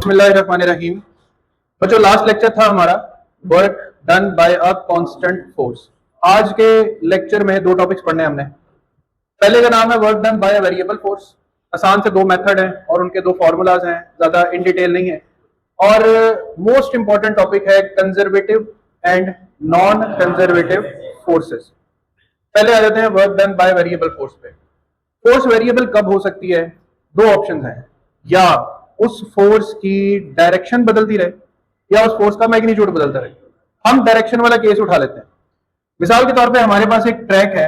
बिस्मिल्लाहिर्रहमानिर्रहीम। बच्चों, last lecture था हमारा work done bye a constant force. आज के लेक्चर में दो टॉपिक्स पढ़ने हमने। पहले का नाम है work done bye a variable force. आसान से दो मेथड हैं और उनके दो फॉर्मूलाज हैं, ज्यादा इन डिटेल नहीं है। और मोस्ट इंपॉर्टेंट टॉपिक है conservative and non conservative forces. पहले आ जाते हैं work done by variable force पे। फोर्स वेरिएबल कब हो सकती है? दो ऑप्शंस हैं, या उस फोर्स की डायरेक्शन बदलती रहे या उस फोर्स का मैग्नीट्यूड बदलता रहे। हम डायरेक्शन वाला केस उठा लेते हैं। मिसाल के तौर पे हमारे पास एक ट्रैक है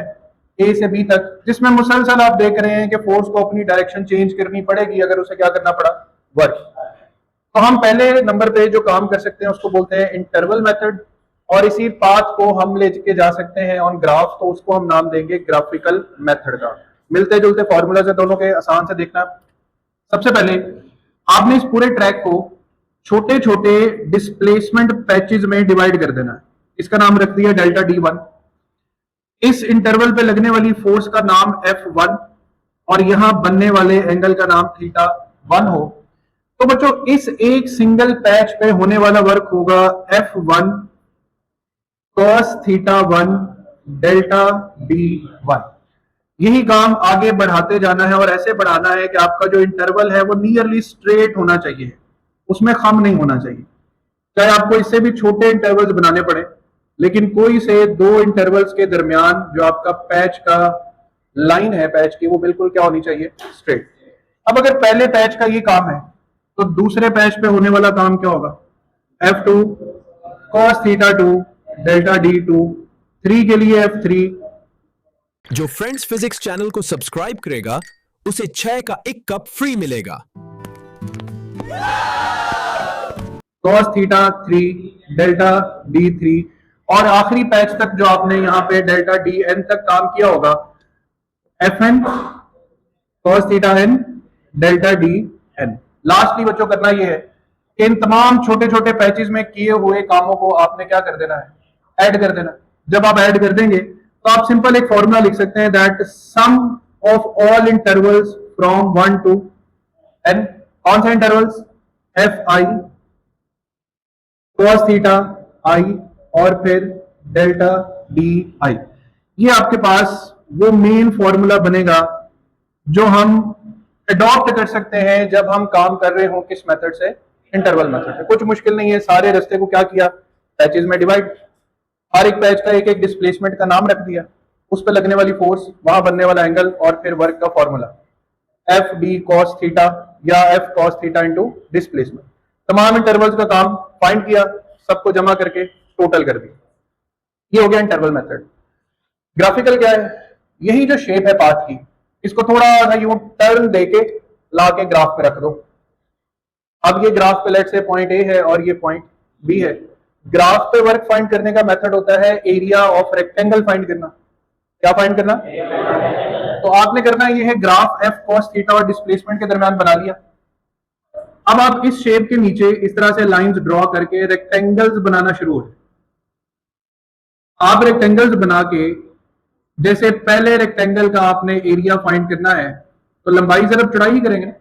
ए से बी तक, जिसमें मुसलसल आप देख रहे हैं कि फोर्स को अपनी डायरेक्शन चेंज करनी पड़ेगी अगर उसे क्या करना पड़ा, वर्क। तो हम पहले नंबर पे जो काम कर सकते हैं उसको बोलते हैं इंटरवल मेथड, और इसी पाथ को हम लेके जा सकते हैं ऑन ग्राफ, तो उसको हम नाम देंगे ग्राफिकल मेथड का। मिलते जुलते फॉर्मूलाज है दोनों के, आसान से देखना। सबसे पहले आपने इस पूरे ट्रैक को छोटे छोटे डिस्प्लेसमेंट पैचेस में डिवाइड कर देना है। इसका नाम रख दिया डेल्टा D1। इस इंटरवल पे लगने वाली फोर्स का नाम F1 और यहां बनने वाले एंगल का नाम θ1 हो। तो बच्चों, इस एक सिंगल पैच पे होने वाला वर्क होगा F1 cos θ1 डेल्टा D1। यही काम आगे बढ़ाते जाना है और ऐसे बढ़ाना है कि आपका जो इंटरवल है वो नियरली स्ट्रेट होना चाहिए, उसमें खम नहीं होना चाहिए। चाहे आपको इससे भी छोटे इंटरवल्स बनाने पड़े, लेकिन कोई से दो इंटरवल्स के दरमियान जो आपका पैच का लाइन है पैच की, वो बिल्कुल क्या होनी चाहिए, स्ट्रेट। अब अगर पहले पैच का ये काम है तो दूसरे पैच पे होने वाला काम क्या होगा? F2 cos θ2 डेल्टा D2, 3 के लिए F3। जो फ्रेंड्स फिजिक्स चैनल को सब्सक्राइब करेगा उसे 6 का 1 कप फ्री मिलेगा। cos θ3 डेल्टा D3, और आखिरी पैच तक जो आपने यहां पे डेल्टा DN तक काम किया होगा, Fn cos θn delta DN। Lastly बच्चों करना यह है कि इन तमाम छोटे छोटे पैचेस में किए हुए कामों को आपने क्या कर देना है, ऐड कर देना। जब आप ऐड कर देंगे तो आप सिंपल एक फॉर्मूला लिख सकते हैं, that sum of all intervals from 1 to n। कौन से इंटरवल्स? Fi cos θi और फिर डेल्टा Di। ये आपके पास वो मेन फॉर्मूला बनेगा जो हम अडॉप्ट कर सकते हैं जब हम काम कर रहे हो किस मेथड से, इंटरवल मेथड से। कुछ मुश्किल नहीं है, सारे रास्ते को क्या किया, पैचेस में डिवाइड। हर एक पैच का एक एक डिस्प्लेसमेंट का नाम रख दिया, उस पर लगने वाली फोर्स, वहां बनने वाला एंगल और फिर वर्क का फॉर्मूला FD cos θ या F cos θ इंटू डिस्प्लेसमेंट। तमाम इंटरवल्स का काम फाइंड किया, सबको जमा करके टोटल कर दिया। ये हो गया इंटरवल मेथड। ग्राफिकल क्या है? यही जो शेप है पाथ की, इसको थोड़ा सा यूं टर्न देके ला के ग्राफ पे रख दो। अब ये ग्राफ पे लेट से पॉइंट ए है और ये पॉइंट बी है। ग्राफ पे वर्क फाइंड करने का मेथड होता है एरिया ऑफ रेक्टेंगल फाइंड करना। क्या फाइंड करना? तो आपने करना ये है, ग्राफ F cos θ और डिस्प्लेसमेंट के दरमियान बना लिया। अब आप इस शेप के नीचे इस तरह से लाइंस ड्रॉ करके रेक्टेंगल्स बनाना शुरू हो। आप रेक्टेंगल्स बना के, जैसे पहले रेक्टेंगल का आपने एरिया फाइंड करना है तो लंबाई से अब चौड़ाई ही करेंगे।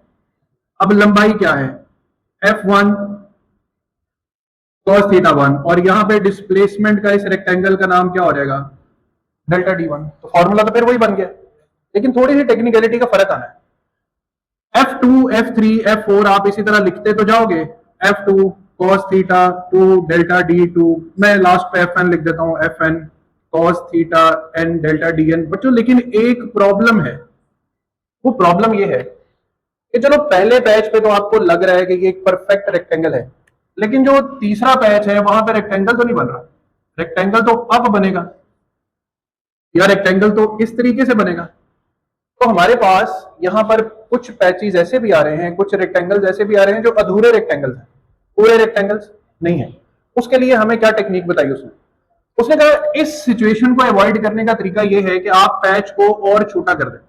अब लंबाई क्या है? F1 cos θ1, और यहां पे डिस्प्लेसमेंट का इस रेक्टेंगल का नाम क्या हो जाएगा, डेल्टा D1। तो फॉर्मूला तो फिर वही बन गया, लेकिन थोड़ी सी टेक्निकलिटी का फर्क आना है। F2 F3 F4 आप इसी तरह लिखते तो जाओगे, F2 cos θ2 डेल्टा D2, मैं लास्ट पे Fn लिख देता हूं, Fn cos θn delta Dn। बच्चों, लेकिन एक प्रॉब्लम है। वो प्रॉब्लम ये है कि चलो पहले पैच पे तो आपको लग रहा है कि ये एक परफेक्ट रेक्टेंगल है, लेकिन जो तीसरा पैच है वहां पे रेक्टेंगल तो नहीं बन रहा। रेक्टेंगल तो अब बनेगा, या रेक्टेंगल तो इस तरीके से बनेगा। तो हमारे पास यहां पर कुछ पैचेस ऐसे भी आ रहे हैं, कुछ रेक्टेंगल्स ऐसे भी आ रहे हैं जो अधूरे रेक्टेंगल्स हैं, पूरे रेक्टेंगल्स नहीं है। उसके लिए हमें क्या टेक्निक बताई उसने कहा इस सिचुएशन को अवॉइड करने का तरीका यह है कि आप पैच को और छोटा कर दें,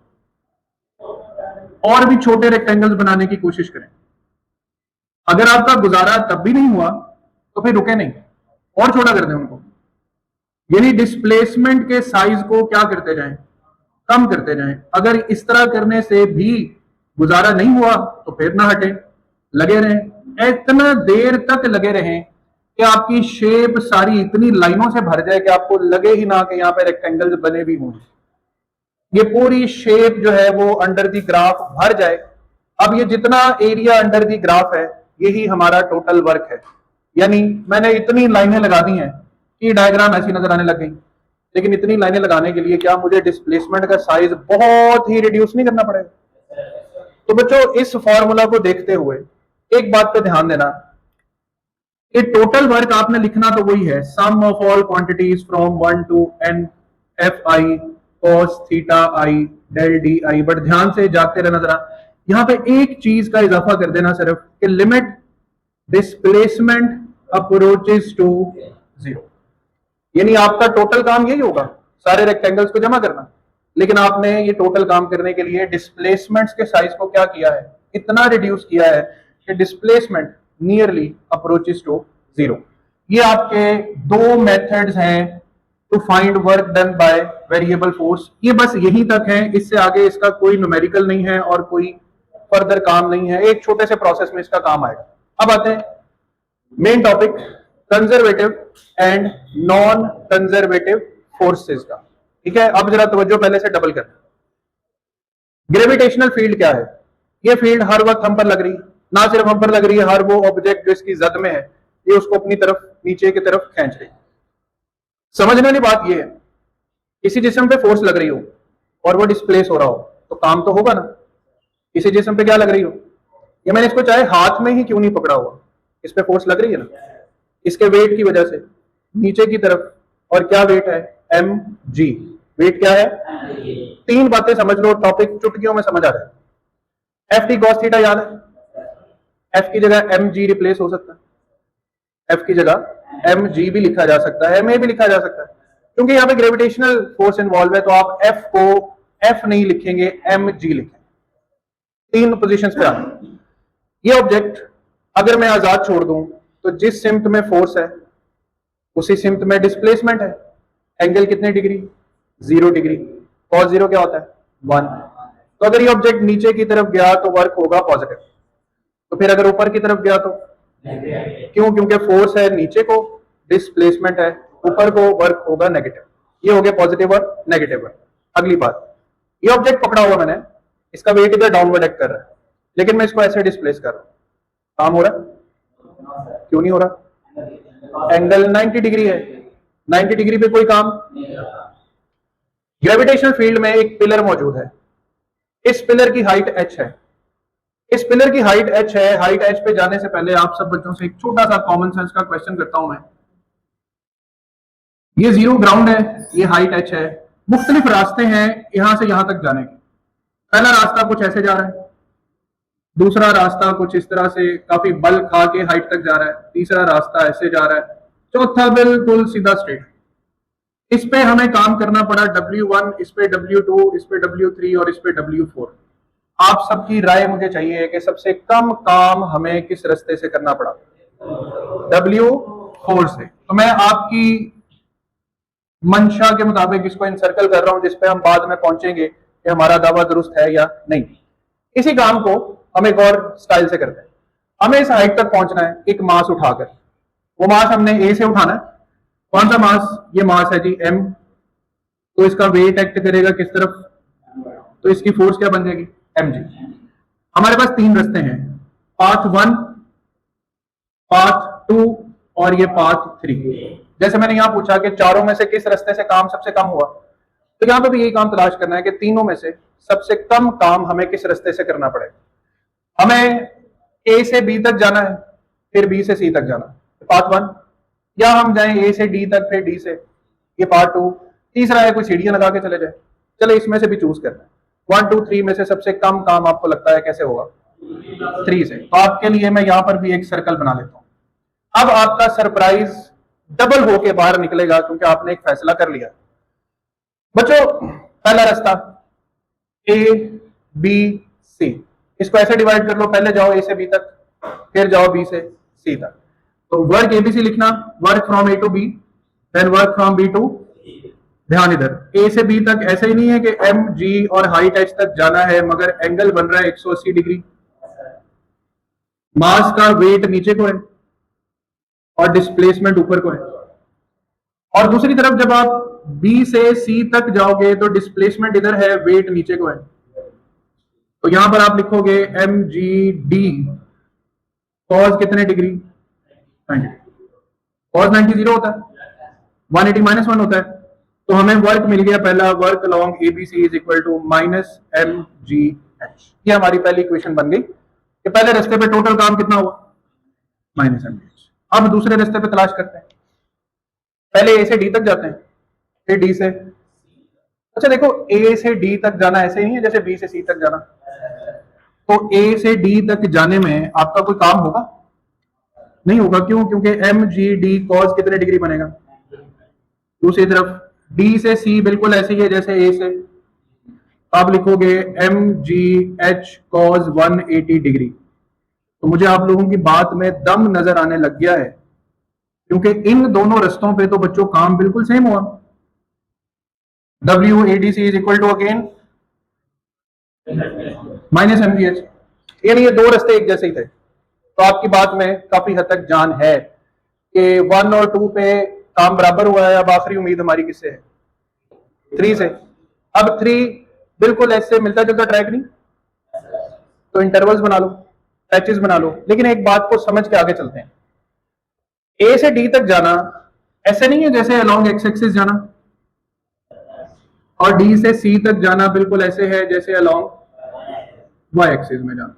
और भी छोटे रेक्टेंगल्स बनाने की कोशिश करें। अगर आपका गुजारा तब भी नहीं हुआ तो फिर रुके नहीं, और छोटा कर दें उनको। यानी डिस्प्लेसमेंट के साइज को क्या करते जाएं, कम करते जाएं। अगर इस तरह करने से भी गुजारा नहीं हुआ तो फिर ना हटें, लगे रहें, इतना देर तक लगे रहें कि आपकी शेप सारी इतनी लाइनों से भर जाए कि आपको लगे ही ना कि यहाँ पे रेक्टेंगल्स बने भी हों। ये पूरी शेप जो है वो अंडर दी ग्राफ भर जाए। अब ये जितना एरिया अंडर दी ग्राफ है यही हमारा टोटल वर्क है। यानी मैंने इतनी लाइनें लगा दी हैं कि डायग्राम ऐसी नजर आने लग गई, लेकिन इतनी लाइनें लगाने के लिए क्या मुझे डिस्प्लेसमेंट का साइज बहुत ही रिड्यूस नहीं करना पड़ेगा? तो बच्चों इस फॉर्मूला को देखते हुए एक बात पे ध्यान देना कि टोटल वर्क आपने लिखना तो वही है, sum of all quantities from 1 to n F I cos theta I del D I. But ध्यान से जाते रहना जरा, यहां पे एक चीज का इजाफा कर देना सिर्फ कि लिमिट डिस्प्लेसमेंट अप्रोचेस टू 0। यानी आपका टोटल काम यही होगा, सारे रेक्टेंगल्स को जमा करना, लेकिन आपने ये टोटल काम करने के लिए डिस्प्लेसमेंट्स के साइज को क्या किया है, इतना रिड्यूस किया है कि डिस्प्लेसमेंट नियरली अप्रोचेस टू 0। ये आपके दो मेथड्स हैं to find work done by variable force. ये बस यहीं तक है, इससे आगे इसका कोई न्यूमेरिकल नहीं है और कोई फर्दर काम नहीं है। एक छोटे से प्रोसेस में इसका काम आएगा। अब आते हैं main topic, conservative and non conservative forces का। ठीक है, अब जरा तवज्जो पहले से डबल कर। ग्रेविटेशनल फील्ड क्या है? ये फील्ड हर वक्त हम पर लग रही, ना सिर्फ हम पर लग रही है, हर वो ऑब्जेक्ट जो इसकी जद में है ये उसको अपनी तरफ नीचे की तरफ खींच रही। समझने वाली बात ये है, किसी जिस्म पे फोर्स लग रही हो और वो डिस्प्लेस हो रहा हो तो काम तो होगा ना। किसी जिस्म पे क्या लग रही हो, ये मैंने इसको चाहे हाथ में ही क्यों नहीं पकड़ा हुआ, इस पे फोर्स लग रही है ना, इसके वेट की वजह से नीचे की तरफ। और क्या वेट है? M G. वेट क्या है? तीन बातें समझ लो, टॉपिक चुटकियों में समझ आ रहा है। एफ टी कॉस थीटा याद है, एफ की जगह एम जी रिप्लेस हो सकता है, एफ की जगह एम जी भी लिखा जा सकता है, एम ए भी लिखा जा सकता है, क्योंकि यहाँ पे ग्रेविटेशनल फोर्स इन्वॉल्व है तो आप एफ को एफ नहीं लिखेंगे, एम जी लिखेंगे। तीन पोजीशंस पे आए। ये ऑब्जेक्ट अगर मैं आजाद छोड़ दूं तो जिस सिम्त में फोर्स है उसी सिम्त में डिस्प्लेसमेंट है। एंगल कितने डिग्री? 0 डिग्री। कॉस 0 क्या होता है? 1। तो अगर ये ऑब्जेक्ट नीचे की तरफ गया तो वर्क होगा पॉजिटिव, तो फिर अगर ऊपर की तरफ गया तो क्यों? क्योंकि फोर्स है नीचे को, डिस्प्लेसमेंट है ऊपर को, वर्क होगा नेगेटिव। ये हो गया पॉजिटिव और नेगेटिव वर्क। अगली बात, ये ऑब्जेक्ट पकड़ा हुआ मैंने, इसका वेट इधर डाउनवर्ड एक्ट कर रहा है, लेकिन मैं इसको ऐसे डिस्प्लेस कर रहा हूं, काम हो रहा है? क्यों नहीं हो रहा? एंगल 90 डिग्री है, 90 डिग्री पे कोई काम। ग्रेविटेशनल फील्ड में एक पिलर मौजूद है, इस पिलर की हाइट h है, इस पिलर की हाइट h है। हाइट h पे जाने से पहले आप सब बच्चों से एक छोटा सा कॉमन सेंस का क्वेश्चन करता हूं मैं। ये 0 ग्राउंड है, ये हाइट h है, मुख्तलिफ रास्ते हैं यहां से यहां तक जाने के। पहला रास्ता कुछ ऐसे जा रहा है, दूसरा रास्ता कुछ इस तरह से काफी बल खा के हाइट तक जा रहा है, तीसरा रास्ता ऐसे जा रहा है, चौथा बिल्कुल सीधा स्ट्रेट। इस पे हमें काम करना पड़ा W1, इस पे W2, इस पे W3 और इस पे W4। आप सबकी राय मुझे चाहिए कि सबसे कम काम हमें किस रास्ते से करना पड़ा? W4 से। तो मैं आपकी मंशा के मुताबिक इसको इनसर्कल कर रहा हूं, जिसपे हम बाद में पहुंचेंगे कि हमारा दावा दुरुस्त है या नहीं। इसी काम को हम एक और स्टाइल से करते हैं। हमें इस हाइट तक पहुंचना है एक मास उठाकर, वो मास हमने ए से उठाना है। कौन सा मास? ये मास है जी एम। तो इसका वेट एक्ट करेगा किस तरफ? तो इसकी फोर्स क्या बन जाएगी? M G. हमारे पास तीन रास्ते हैं, पाथ 1, पाथ 2 और ये पाथ 3। जैसे मैंने यहां पूछा कि चारों में से किस रास्ते से काम सबसे कम हुआ, तो यहां पे भी यही काम तलाश करना है कि तीनों में से सबसे कम काम हमें किस रास्ते से करना पड़ेगा। हमें ए से बी तक जाना है, फिर बी से सी तक जाना है, पार्ट 1, या हम जाएं ए से डी तक फिर डी से, ये पार्ट 2। तीसरा है कोई सीढ़ियां लगा के चले जाए। चलो इसमें से भी चूज करना है, 1 2 3 में से सबसे कम काम आपको लगता है कैसे होगा? 3 से। तो आपके लिए मैं यहां पर भी एक सर्कल बना लेता हूं। अब आपका सरप्राइज डबल होके बाहर निकलेगा क्योंकि आपने एक फैसला कर लिया। बच्चों पहला रास्ता ए बी सी, इसको ऐसे डिवाइड कर लो, पहले जाओ ए से बी तक, फिर जाओ बी से सी तक। तो वर्क एबीसी लिखना, work from A to B, then work from B to. ध्यान इधर ए से बी तक ऐसे ही नहीं है कि एम जी और हाइट एच तक जाना है, मगर एंगल बन रहा है 180 डिग्री। मास का वेट नीचे को है और डिस्प्लेसमेंट ऊपर को है। और दूसरी तरफ जब आप B से C तक जाओगे तो डिस्प्लेसमेंट इधर है, वेट नीचे को है। तो यहां पर आप लिखोगे mgd कॉस कितने डिग्री, 90। कॉस 90 जीरो होता है, 180 माइनस 1 होता है। तो हमें वर्क मिल गया पहला, work along ABC is equal to minus M G H. ये हमारी पहली इक्वेशन बन गई कि पहले रास्ते पे टोटल काम कितना हुआ, माइनस एम जी एच। अब दूसरे रास्ते पे तलाश करते हैं। पहले ए से डी तक जाते हैं, फिर डी से, अच्छा देखो ए से डी तक जाना ऐसे नहीं है जैसे बी से सी तक जाना। तो ए से डी तक जाने में आपका कोई काम होगा नहीं होगा, क्यों? क्योंकि एम जी डी कॉस कितने डिग्री बनेगा। दूसरी तरफ डी से सी बिल्कुल ऐसे ही है जैसे ए से, आप लिखोगे M G H cos 180 degree. तो मुझे आप लोगों की बात में दम नजर आने लग गया है, क्योंकि इन दोनों रस्तों पे तो बच्चों काम बिल्कुल सेम हुआ। W A D C is equal to again minus M G H, यानी ये दो रास्ते एक जैसे ही थे। तो आपकी बात में काफी हद तक जान है कि 1 और 2 पे काम बराबर हुआ है। अब आखिरी उम्मीद हमारी किससे है, 3 से। अब 3 बिल्कुल ऐसे मिलता जुलता ट्रैक नहीं, तो इंटरवल्स बना लो, पैचेस बना लो। लेकिन एक बात को समझ के आगे चलते हैं। ए से डी तक जाना ऐसे नहीं है जैसे अलोंग एक्स एक्सिस जाना, और डी से सी तक जाना बिल्कुल ऐसे है जैसे अलोंग वाई एक्सिस में जाना।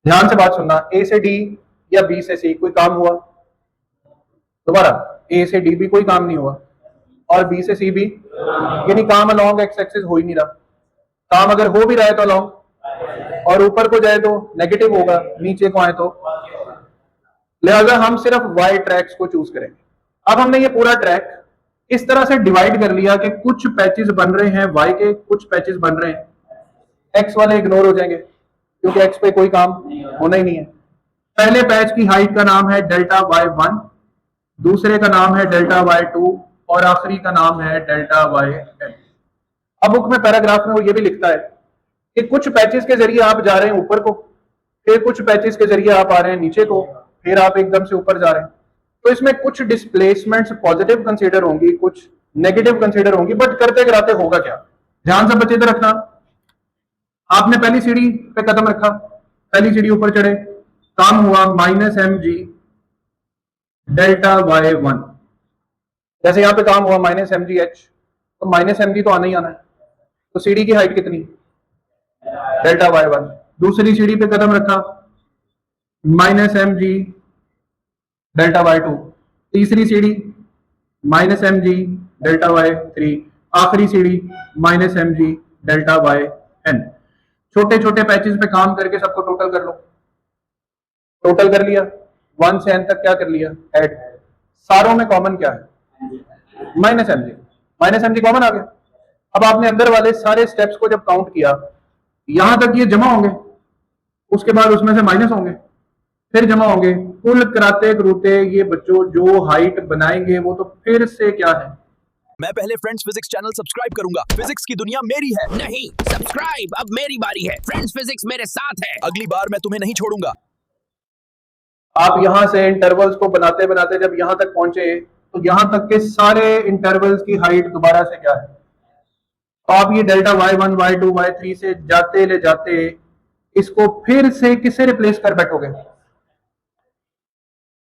ध्यान से बात सुनना, ए से डी या बी से सी कोई काम हुआ, दोबारा ए से डी भी कोई काम नहीं हुआ, और बी से सी भी, यानी काम अलोंग एक्स एक्सिस हो ही नहीं रहा। काम अगर हो भी रहा है तो अलोंग, और ऊपर को जाए तो नेगेटिव होगा, नीचे को आए तो, लिहाजा हम सिर्फ वाई ट्रैक्स को चूज करेंगे। अब हमने ये पूरा ट्रैक इस तरह से डिवाइड कर लिया कि कुछ पैचेस बन रहे हैं वाई के, कुछ पैचेस बन रहे हैं एक्स वाले, इग्नोर हो जाएंगे क्योंकि एक्स पे कोई काम होना ही नहीं है। पहले पैच की हाइट का नाम है डेल्टा वाई 1, दूसरे का नाम है डेल्टा वाई 2, और आखिरी का नाम है डेल्टा वाई एन। अब बुक में पैराग्राफ में वो ये भी लिखता है कि कुछ पैचेस के जरिए आप जा रहे हैं ऊपर को, फिर कुछ पैचेस के जरिए आप आ रहे हैं नीचे को, फिर आप एकदम से ऊपर जा रहे हैं। तो इसमें कुछ डिस्प्लेसमेंट्स पॉजिटिव कंसीडर होंगी, कुछ नेगेटिव कंसीडर होंगी, बट करते कराते होगा क्या, ध्यान से बच्चे रखना। आपने पहली सीढ़ी पे कदम रखा, पहली सीढ़ी ऊपर चढ़े, काम हुआ minus M G delta Y 1। जैसे यहां पे काम हुआ माइनस एम जी एच, तो माइनस एम जी तो आना ही आना है। तो सीढ़ी की हाइट कितनी, डेल्टा वाई 1। दूसरी सीढ़ी पे कदम रखा, minus M G delta Y 2। तीसरी सीढ़ी minus M G delta Y 3। आखिरी सीढ़ी minus M G delta Y N. छोटे छोटे पैचेस पे काम करके सबको टोटल कर लो। टोटल कर लिया, 1 से n तक क्या कर लिया, ऐड। सारों में कॉमन क्या है, minus M G. Minus M G common आ गया। अब आपने अंदर वाले सारे स्टेप्स को जब काउंट किया, यहां तक ये जमा होंगे, उसके बाद उसमें से माइनस होंगे, फिर जमा होंगे, कुल कराते करूते ये बच्चों जो हाइट बनाएंगे वो तो फिर से क्या है। मैं पहले फ्रेंड्स फिजिक्स चैनल सब्सक्राइब करूंगा, फिजिक्स की दुनिया मेरी है। नहीं, सब्सक्राइब अब मेरी बारी है। फ्रेंड्स फिजिक्स मेरे साथ है। अगली बार मैं तुम्हें नहीं छोड़ूंगा। आप यहां से इंटरवल्स को बनाते बनाते जब यहां तक पहुंचे, तो यहां तक के सारे इंटरवल्स की हाइट दोबारा से क्या है। तो आप ये डेल्टा y1 y2 y3 से जाते ले जाते इसको फिर से किससे रिप्लेस कर बैठोगे।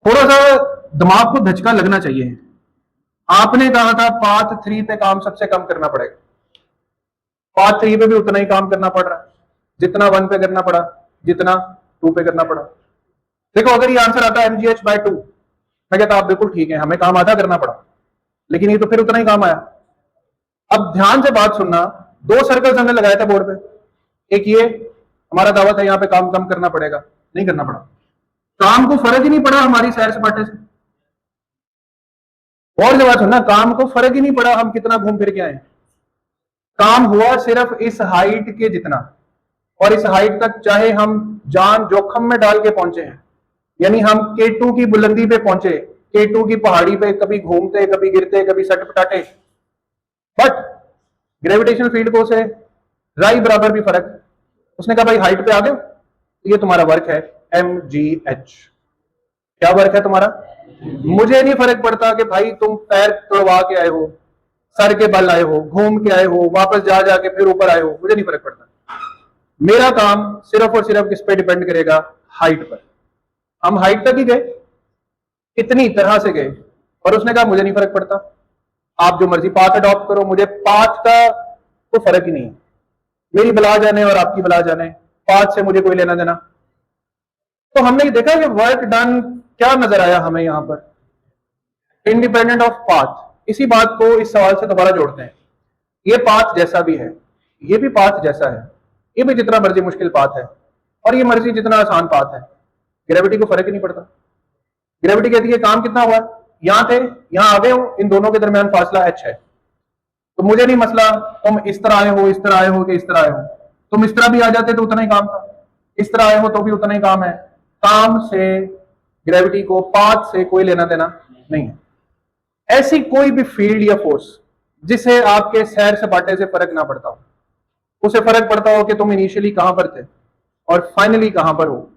थोड़ा सा दिमाग को धचका लगना चाहिए। आपने कहा था पाथ 3 पे काम सबसे कम करना पड़ेगा, पाथ 3 पे भी उतना ही काम करना पड़ रहा है जितना 1 पे करना पड़ा, जितना 2 पे करना पड़ा। देखो अगर ये आंसर आता है mgh/2, मैं कहता आप बिल्कुल ठीक है, हमें काम आधा करना पड़ा, लेकिन ये तो फिर उतना ही काम आया। अब ध्यान से बात सुनना, 2 सर्कल्स हमने लगाए थे बोर्ड पे। एक ये हमारा दावा था यहां पे काम कम करना पड़ेगा, नहीं करना पड़ा। काम को फर्क ही नहीं पड़ा हमारी सैर सपाटे से। और जो बात सुनना, काम को फर्क ही नहीं पड़ा हम कितना घूम फिर के आए। काम हुआ सिर्फ इस हाइट के जितना, और इस हाइट तक चाहे हम जान जोखम में डाल के पहुंचे हैं, यानी हम K2 की बुलंदी पे पहुंचे, K2 की पहाड़ी पे कभी घूमते, कभी गिरते, कभी सट पटाटे, बट ग्रेविटेशनल फील्ड को से राई बराबर भी फर्क। उसने कहा भाई हाइट पे आ गए, ये तुम्हारा वर्क है, mgh। क्या वर्क है तुम्हारा? मुझे नहीं फर्क पड़ता कि भाई तुम पैर तोड़वा के आए हो, सर के बल आए हो, घूम के आए हो, वापस जा जाके फिर ऊपर आए हो, मुझे नहीं फर्क पड़ता। मेरा काम सिर्फ और सिर्फ किस पे डिपेंड करेगा? हाइट पर। हम हाइट तक ही गए, इतनी तरह से गए, और उसने कहा मुझे नहीं फर्क पड़ता, आप जो मर्जी पाथ अडॉप्ट करो, मुझे पाथ का तो फर्क ही नहीं है, मेरी बला जाने और आपकी बला जाने, पाथ से मुझे कोई लेना देना। तो हमने देखा कि वर्क डन क्या नजर आया हमें यहां पर? Independent of path. इसी बात को इस सवाल से दोबारा जोड़ते हैं। ये पाथ जैसा भी है, ये भी पाथ जैसा है, ये भी जितना मर्जी मुश्किल पाथ है और ये मर्जी जितना आसान पाथ है, ग्रेविटी को फर्क ही नहीं पड़ता। ग्रेविटी कहती है काम कितना हुआ, यहां थे यहां आ गए हो, इन दोनों के दरमियान फासला h है, तो मुझे नहीं मसला तुम इस तरह आए हो, इस तरह आए हो कि इस तरह आए हो। तुम इस तरह भी आ जाते तो उतना ही काम था, इस तरह आए हो तो भी उतना ही काम है। काम से ग्रेविटी को पाथ से कोई लेना देना नहीं है। ऐसी कोई भी फील्ड या फोर्स जिसे आपके सैर सपाटे से फर्क ना पड़ता हो, उसे फर्क पड़ता हो कि तुम इनिशियली कहां पर थे और फाइनली कहां पर हो,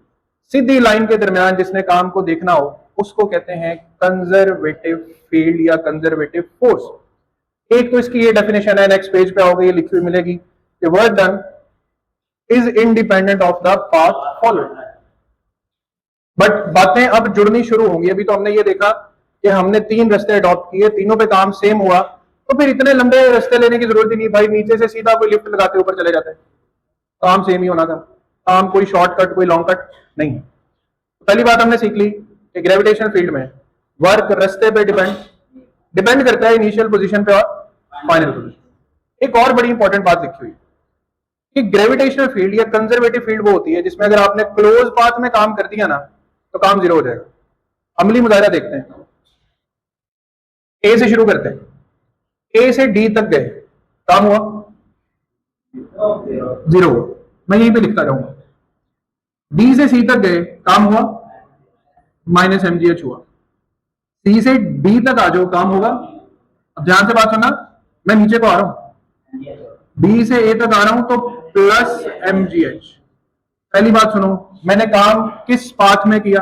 सीधी लाइन के दरमियान जिसने काम को देखना हो, उसको कहते हैं कंजर्वेटिव फील्ड या कंजर्वेटिव फोर्स। एक तो इसकी ये डेफिनेशन है, नेक्स्ट पेज पे आओगे ये लिखी हुई मिलेगी कि work done is independent of the path followed. But बातें अब जुड़नी शुरू होंगी। अभी तो हमने ये देखा कि हमने 3 रास्ते अडॉप्ट किए, तीनों पे काम सेम हुआ, तो फिर इतने लंबे रास्ते लेने की जरूरत ही नहीं भाई, नीचे से सीधा कोई लिफ्ट लगाते ऊपर चले जाते हैं, काम सेम ही होना था। काम कोई शॉर्टकट कोई लॉन्ग कट नहीं है। पहली बात हमने सीख ली कि ग्रेविटेशनल फील्ड में वर्क रास्ते पे डिपेंड करता है, इनिशियल पोजीशन पे और फाइनल पोजीशन। एक और बड़ी इंपॉर्टेंट बात लिखी हुई कि ग्रेविटेशनल फील्ड या कंजर्वेटिव फील्ड वो होती है जिसमें अगर आपने क्लोज पाथ में काम कर दिया ना तो काम जीरो हो जाएगा। अमली मुजाहिरा देखते हैं, ए से शुरू करते हैं, ए से डी तक गए, काम हुआ जीरो हुआ, मैं यहीं पे लिखता जाऊंगा। डी से सी तक गए, काम हुआ -mgh हुआ। सी से डी तक आ जाओ, काम होगा, अब ध्यान से बात सुनना, मैं नीचे को आ रहा हूं, बी से ए तक आ रहा हूं तो +mgh। पहली बात सुनो, मैंने काम किस पाथ में किया?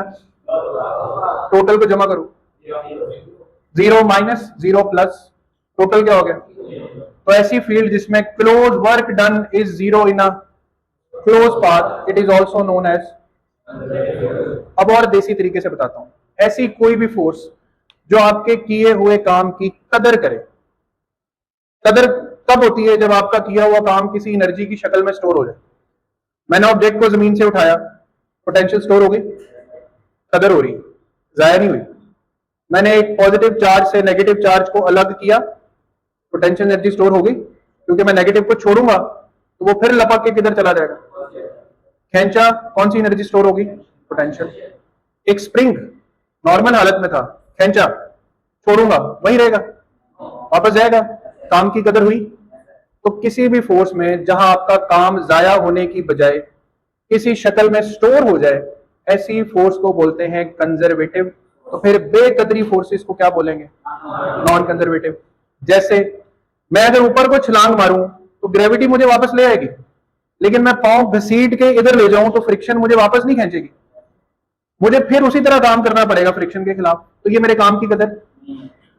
टोटल को जमा करो, 0 माइनस 0 प्लस, टोटल क्या हो गया? तो ऐसी फील्ड जिसमें close work done is zero in a close path, it is also known as. अब और देसी तरीके से बताता हूं, ऐसी कोई भी फोर्स जो आपके किए हुए काम की कदर करे। कदर तब होती है जब आपका किया हुआ काम किसी एनर्जी की शक्ल में स्टोर हो जाए। मैंने ऑब्जेक्ट को जमीन से उठाया, पोटेंशियल स्टोर हो गई, कदर हो रही, जाया नहीं हुई। मैंने एक पॉजिटिव चार्ज से नेगेटिव चार्ज को अलग किया, पोटेंशियल एनर्जी स्टोर हो गई, क्योंकि मैं नेगेटिव को छोड़ूंगा तो वो फिर लपक के किधर चला जाएगा? खींचा, कौन सी एनर्जी स्टोर होगी? पोटेंशियल। एक स्प्रिंग नॉर्मल हालत में था, खींचा, छोड़ूंगा वही रहेगा, वापस जाएगा, काम की कदर हुई। तो किसी भी फोर्स में जहां आपका काम जाया होने की बजाय किसी शक्ल में स्टोर हो जाए, ऐसी फोर्स को बोलते हैं कंजर्वेटिव। तो फिर बेकदरी फोर्सेस को क्या बोलेंगे? Non conservative. जैसे मैं अगर ऊपर को छलांग मारूं तो ग्रेविटी मुझे वापस ले आएगी, लेकिन मैं पांव घसीट के इधर ले जाऊं तो फ्रिक्शन मुझे वापस नहीं खींचेगी, मुझे फिर उसी तरह काम करना पड़ेगा फ्रिक्शन के खिलाफ। तो ये मेरे काम की कदर।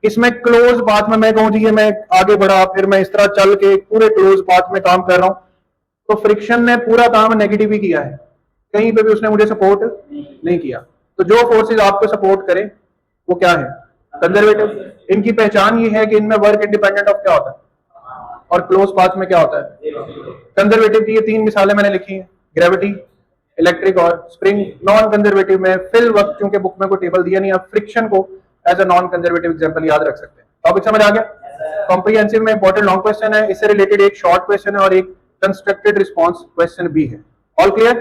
इसमें क्लोज पाथ में मैं कहूं जी मैं आगे बढ़ा, फिर मैं इस तरह चल के पूरे क्लोज पाथ में काम कर रहा हूं, तो फ्रिक्शन ने पूरा काम नेगेटिव ही किया है, कहीं पे भी उसने मुझे सपोर्ट नहीं किया। तो जो फोर्सेज आपको सपोर्ट करें वो क्या है? कंजर्वेटिव। इनकी पहचान ये है कि इनमें वर्क इंडिपेंडेंट ऑफ क्या होता है और क्लोज पाथ में क्या होता है? कंजर्वेटिव की ये 3 मिसालें मैंने लिखी हैं, ग्रेविटी, इलेक्ट्रिक और स्प्रिंग। नॉन कंजर्वेटिव में फिल वक्त, क्योंकि बुक में कोई टेबल दिया नहीं, आप फ्रिक्शन को as a non conservative example याद रख सकते हैं। टॉपिक समझ आ गया? कॉम्प्रिहेंसिव में इंपॉर्टेंट लॉन्ग क्वेश्चन है, इससे रिलेटेड एक शॉर्ट क्वेश्चन है और एक कंस्ट्रक्टेड रिस्पॉन्स क्वेश्चन भी है। All clear?